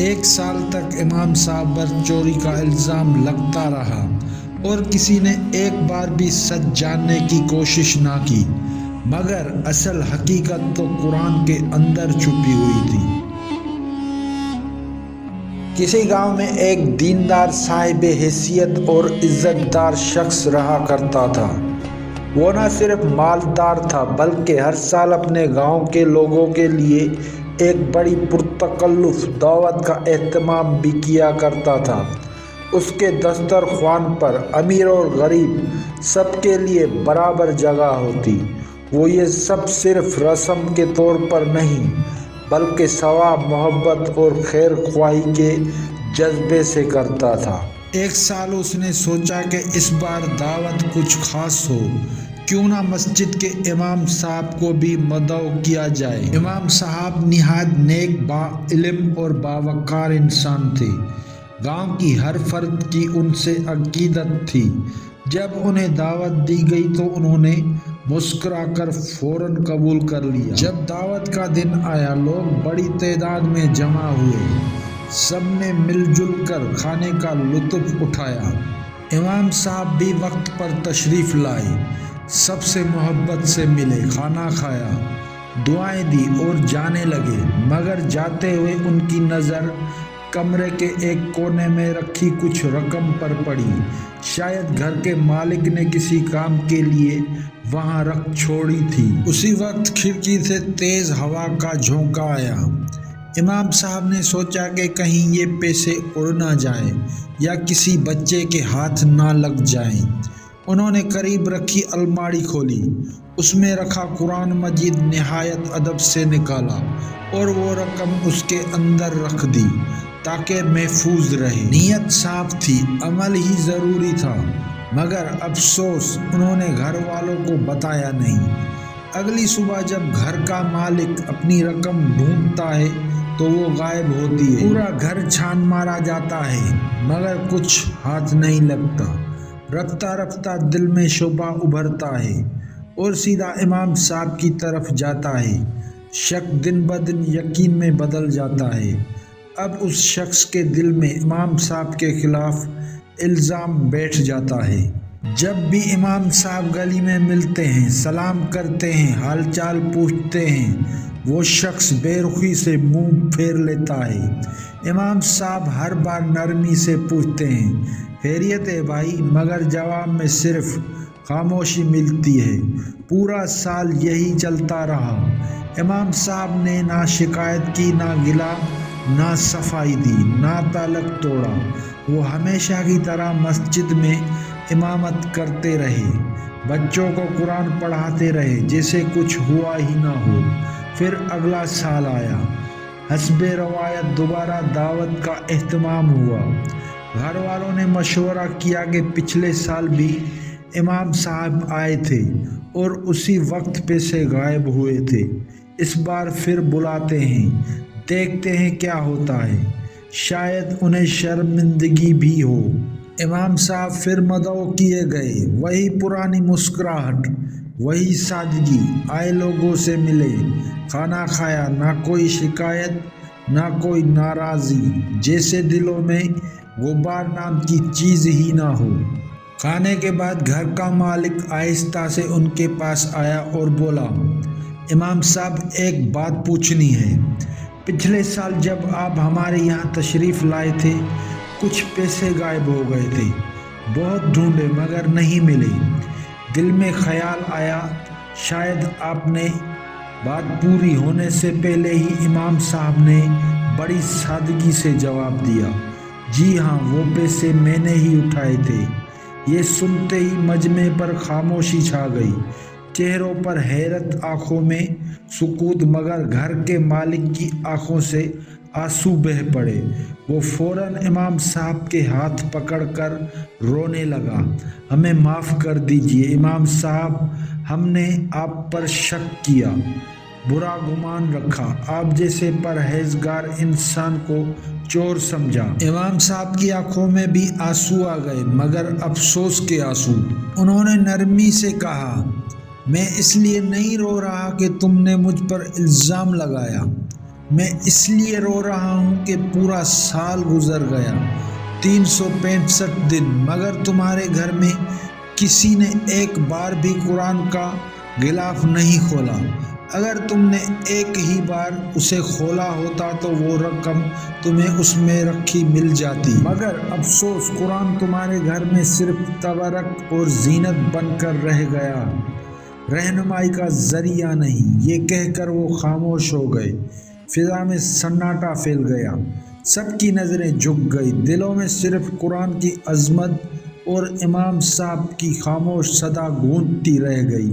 1 سال تک امام صاحب پر چوری کا الزام لگتا رہا اور کسی نے ایک بار بھی سچ جاننے کی کوشش نہ کی، مگر اصل حقیقت تو قرآن کے اندر چھپی ہوئی تھی۔ کسی گاؤں میں ایک دیندار صاحب حیثیت اور عزت دار شخص رہا کرتا تھا۔ وہ نہ صرف مالدار تھا بلکہ ہر سال اپنے گاؤں کے لوگوں کے لیے ایک بڑی پرتکلف دعوت کا اہتمام بھی کیا کرتا تھا۔ اس کے دسترخوان پر امیر اور غریب سب کے لیے برابر جگہ ہوتی۔ وہ یہ سب صرف رسم کے طور پر نہیں بلکہ ثواب، محبت اور خیر خواہی کے جذبے سے کرتا تھا۔ ایک سال اس نے سوچا کہ اس بار دعوت کچھ خاص ہو، کیوں نہ مسجد کے امام صاحب کو بھی مدعو کیا جائے۔ امام صاحب نہایت نیک، با علم اور باوقار انسان تھے۔ گاؤں کی ہر فرد کی ان سے عقیدت تھی۔ جب انہیں دعوت دی گئی تو انہوں نے مسکرا کر فوراً قبول کر لیا۔ جب دعوت کا دن آیا، لوگ بڑی تعداد میں جمع ہوئے۔ سب نے مل جل کر کھانے کا لطف اٹھایا۔ امام صاحب بھی وقت پر تشریف لائے، سب سے محبت سے ملے، کھانا کھایا، دعائیں دی اور جانے لگے، مگر جاتے ہوئے ان کی نظر کمرے کے ایک کونے میں رکھی کچھ رقم پر پڑی۔ شاید گھر کے مالک نے کسی کام کے لیے وہاں رکھ چھوڑی تھی۔ اسی وقت کھڑکی سے تیز ہوا کا جھونکا آیا۔ امام صاحب نے سوچا کہ کہیں یہ پیسے اڑ نہ جائیں یا کسی بچے کے ہاتھ نہ لگ جائیں۔ انہوں نے قریب رکھی الماری کھولی، اس میں رکھا قرآن مجید نہایت ادب سے نکالا اور وہ رقم اس کے اندر رکھ دی تاکہ محفوظ رہے۔ نیت صاف تھی، عمل ہی ضروری تھا، مگر افسوس انہوں نے گھر والوں کو بتایا نہیں۔ اگلی صبح جب گھر کا مالک اپنی رقم ڈھونڈتا ہے تو وہ غائب ہوتی ہے۔ پورا گھر چھان مارا جاتا ہے مگر کچھ ہاتھ نہیں لگتا۔ رفتہ رفتہ دل میں شبہ ابھرتا ہے اور سیدھا امام صاحب کی طرف جاتا ہے۔ شک دن بدن یقین میں بدل جاتا ہے۔ اب اس شخص کے دل میں امام صاحب کے خلاف الزام بیٹھ جاتا ہے۔ جب بھی امام صاحب گلی میں ملتے ہیں، سلام کرتے ہیں، حال چال پوچھتے ہیں، وہ شخص بے رخی سے منہ پھیر لیتا ہے۔ امام صاحب ہر بار نرمی سے پوچھتے ہیں، خیریت ہے بھائی؟ مگر جواب میں صرف خاموشی ملتی ہے۔ پورا سال یہی چلتا رہا۔ امام صاحب نے نہ شکایت کی، نہ گلا، نہ صفائی دی، نہ تعلق توڑا۔ وہ ہمیشہ کی طرح مسجد میں امامت کرتے رہے، بچوں کو قرآن پڑھاتے رہے جیسے کچھ ہوا ہی نہ ہو۔ پھر اگلا سال آیا۔ حسب روایت دوبارہ دعوت کا اہتمام ہوا۔ گھر والوں نے مشورہ کیا کہ پچھلے سال بھی امام صاحب آئے تھے اور اسی وقت پہ سے غائب ہوئے تھے۔ اس بار پھر بلاتے ہیں، دیکھتے ہیں کیا ہوتا ہے، شاید انہیں شرمندگی بھی ہو۔ امام صاحب پھر مدعو کیے گئے۔ وہی پرانی مسکراہٹ، وہی سادگی، آئے لوگوں سے ملے، کھانا کھایا، نہ کوئی شکایت، نہ کوئی ناراضی، جیسے دلوں میں غبار نام کی چیز ہی نہ ہو۔ کھانے کے بعد گھر کا مالک آہستہ سے ان کے پاس آیا اور بولا، امام صاحب ایک بات پوچھنی ہے۔ پچھلے سال جب آپ ہمارے یہاں تشریف لائے تھے کچھ پیسے غائب ہو گئے تھے، بہت ڈھونڈے مگر نہیں ملے۔ دل میں خیال آیا شاید آپ نے۔ بات پوری ہونے سے پہلے ہی امام صاحب نے بڑی سادگی سے جواب دیا، جی ہاں، وہ پیسے میں نے ہی اٹھائے تھے۔ یہ سنتے ہی مجمع پر خاموشی چھا گئی، چہروں پر حیرت، آنکھوں میں سکوت، مگر گھر کے مالک کی آنکھوں سے آنسو بہہ پڑے۔ وہ فوراً امام صاحب کے ہاتھ پکڑ کر رونے لگا، ہمیں معاف کر دیجیے امام صاحب، ہم نے آپ پر شک کیا، برا گمان رکھا، آپ جیسے پرہیزگار انسان کو چور سمجھا۔ امام صاحب کی آنکھوں میں بھی آنسو آ گئے مگر افسوس کے آنسو۔ انہوں نے نرمی سے کہا، میں اس لیے نہیں رو رہا کہ تم نے مجھ پر الزام لگایا، میں اس لیے رو رہا ہوں کہ پورا سال گزر گیا، 365 دن، مگر تمہارے گھر میں کسی نے ایک بار بھی قرآن کا غلاف نہیں کھولا۔ اگر تم نے ایک ہی بار اسے کھولا ہوتا تو وہ رقم تمہیں اس میں رکھی مل جاتی، مگر افسوس قرآن تمہارے گھر میں صرف تبرک اور زینت بن کر رہ گیا، رہنمائی کا ذریعہ نہیں۔ یہ کہہ کر وہ خاموش ہو گئے۔ فضا میں سناٹا پھیل گیا، سب کی نظریں جھک گئی، دلوں میں صرف قرآن کی عظمت اور امام صاحب کی خاموش صدا گونجتی رہ گئی۔